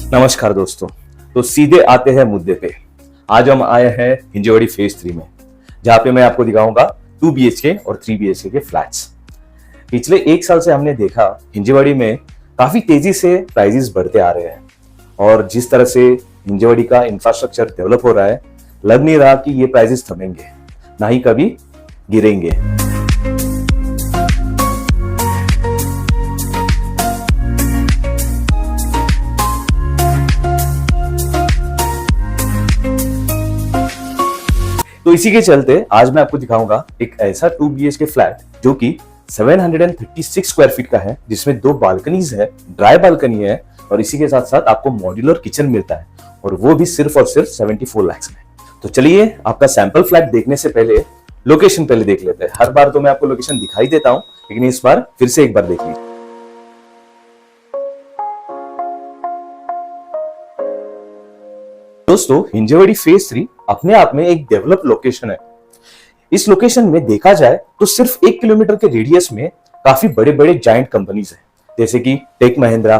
नमस्कार दोस्तों। तो सीधे आते हैं मुद्दे पे। आज हम आए हैं हिंजेवाड़ी फेज 3 में, जहां पे मैं आपको दिखाऊंगा 2 BHK और 3 BHK के फ्लैट्स। पिछले एक साल से हमने देखा हिंजेवाड़ी में काफी तेजी से प्राइजेस बढ़ते आ रहे हैं, और जिस तरह से हिंजेवाड़ी का इंफ्रास्ट्रक्चर डेवलप हो रहा है, लग नहीं रहा कि ये प्राइजेस थमेंगे, ना ही कभी गिरेंगे। तो इसी के चलते आज मैं आपको दिखाऊंगा एक ऐसा 2 BHK फ्लैट जो कि 736 स्क्वायर फीट का है, जिसमें 2 बालकनीज है, ड्राई बालकनी है, और इसी के साथ साथ आपको मॉड्यूलर किचन मिलता है, और वो भी सिर्फ और सिर्फ 74 लाख में। तो चलिए आपका सैंपल फ्लैट देखने से पहले लोकेशन पहले देख लेते हैं। हर बार तो मैं आपको लोकेशन दिखाई देता हूं, लेकिन इस बार फिर से एक बार देख लीजिए। दोस्तों, हिंजेवाड़ी फेज 3 अपने आप में एक डेवलप लोकेशन है। इस लोकेशन में देखा जाए तो सिर्फ 1 किलोमीटर के रेडियस में काफी बड़े बड़े जायंट कंपनीज हैं, जैसे कि Tech Mahindra,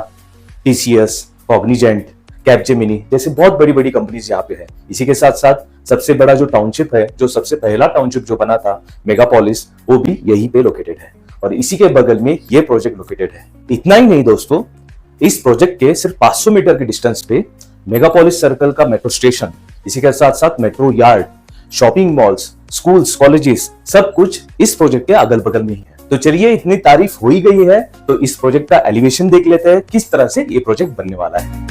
TCS, Cognizant, Capgemini जैसे बहुत बड़ी बड़ी कंपनीज यहाँ पे है। इसी के साथ साथ सबसे बड़ा जो टाउनशिप है, जो सबसे पहला टाउनशिप जो बना था मेगापोलिस, वो भी यहीं पे लोकेटेड है, और इसी के बगल में ये प्रोजेक्ट लोकेटेड है। इतना ही नहीं दोस्तों, इस प्रोजेक्ट के सिर्फ 500 मीटर के डिस्टेंस पे मेगापोलिस सर्कल का मेट्रो स्टेशन, इसी के साथ साथ metro yard, shopping malls, schools, colleges, सब कुछ इस प्रोजेक्ट के अगल बगल में ही है। तो चलिए, इतनी तारीफ हो ही गई है तो इस प्रोजेक्ट का एलिवेशन देख लेते हैं, किस तरह से ये प्रोजेक्ट बनने वाला है।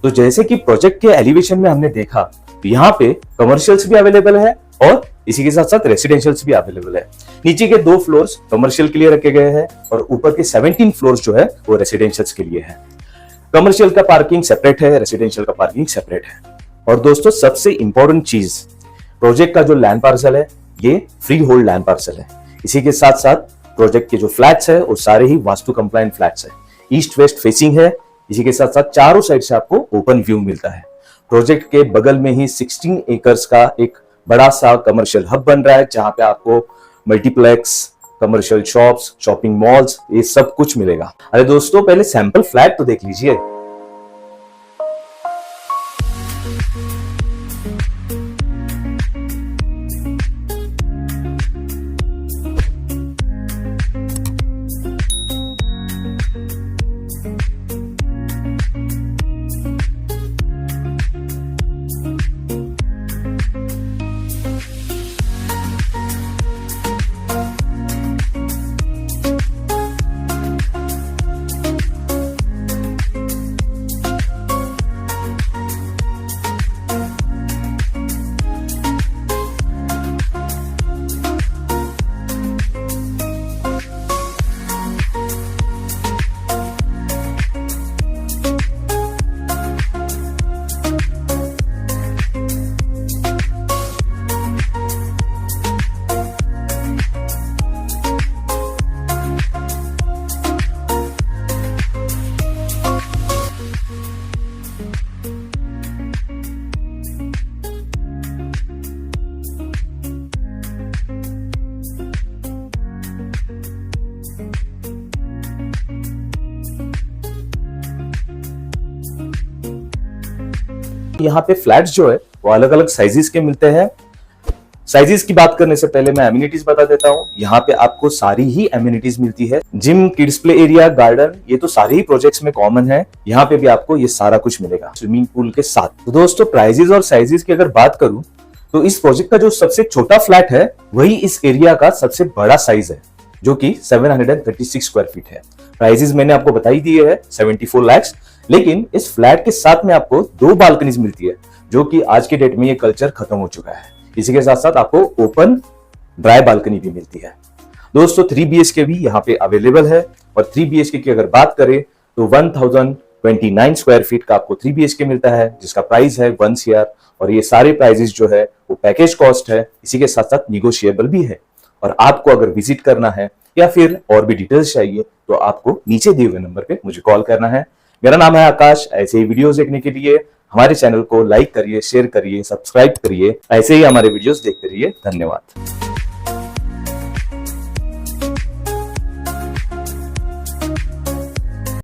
तो जैसे कि प्रोजेक्ट के एलिवेशन में हमने देखा, तो यहाँ पे कमर्शियल्स भी अवेलेबल है और इसी के साथ साथ रेसिडेंशियल्स भी अवेलेबल है। नीचे के 2 फ्लोर्स कमर्शियल के लिए रखे गए हैं, और ऊपर के 17 फ्लोर्स जो है वो रेसिडेंशियल्स के लिए है। कमर्शियल का पार्किंग सेपरेट है, रेसिडेंशियल का पार्किंग सेपरेट है। और दोस्तों, सबसे इंपॉर्टेंट चीज, प्रोजेक्ट का जो लैंड पार्सल है, ये फ्री होल्ड लैंड पार्सल है। इसी के साथ साथ प्रोजेक्ट के जो फ्लैट्स है वो सारे ही वास्तु कंप्लायंट फ्लैट्स है, ईस्ट वेस्ट फेसिंग है। इसी के साथ साथ चारों साइड से आपको ओपन व्यू मिलता है। प्रोजेक्ट के बगल में ही 16 एकर्स का एक बड़ा सा कमर्शियल हब बन रहा है, जहां पे आपको multiplex, commercial shops, shopping malls, ये सब कुछ मिलेगा। अरे दोस्तों, पहले सैंपल फ्लैट तो देख लीजिए। यहाँ पे फ्लैट्स जो है वो अलग अलग साइजेस के मिलते हैं। साइजेस की बात करने से पहले मैं एमिनिटीज बता देता हूँ। यहाँ पे आपको सारी ही एमिनिटीज मिलती है, gym, kids play area, garden, ये तो सारे ही प्रोजेक्ट्स में कॉमन है। यहाँ पे भी आपको ये सारा कुछ मिलेगा स्विमिंग पूल के साथ। तो दोस्तों, प्राइजेस और साइजेस की अगर बात करूं तो इस प्रोजेक्ट का जो सबसे छोटा फ्लैट है वही इस एरिया का सबसे बड़ा साइज है, जो कि 736 स्क्वायर फीट है। प्राइजेस मैंने आपको बताई दिए है 74 लाख, लेकिन इस फ्लैट के साथ में आपको 2 बालकनीज मिलती है, जो कि आज के डेट में ये कल्चर खत्म हो चुका है। इसी के साथ साथ आपको ओपन ड्राई बालकनी भी मिलती है। दोस्तों, 3 BHK भी यहाँ पे अवेलेबल है, और 3 BHK की अगर बात करें तो 1029 स्क्वायर फीट का आपको 3 BHK मिलता है, जिसका प्राइस है 1 CR, और ये सारे प्राइजेस जो है वो पैकेज कॉस्ट है, इसी के साथ साथ निगोशिएबल भी है। और आपको अगर विजिट करना है या फिर और भी डिटेल्स चाहिए तो आपको नीचे दिए हुए नंबर पे मुझे कॉल करना है। मेरा नाम है आकाश। ऐसे ही वीडियोस देखने के लिए हमारे चैनल को लाइक करिए, शेयर करिए, सब्सक्राइब करिए। ऐसे ही हमारे वीडियोस देखते रहिए। धन्यवाद।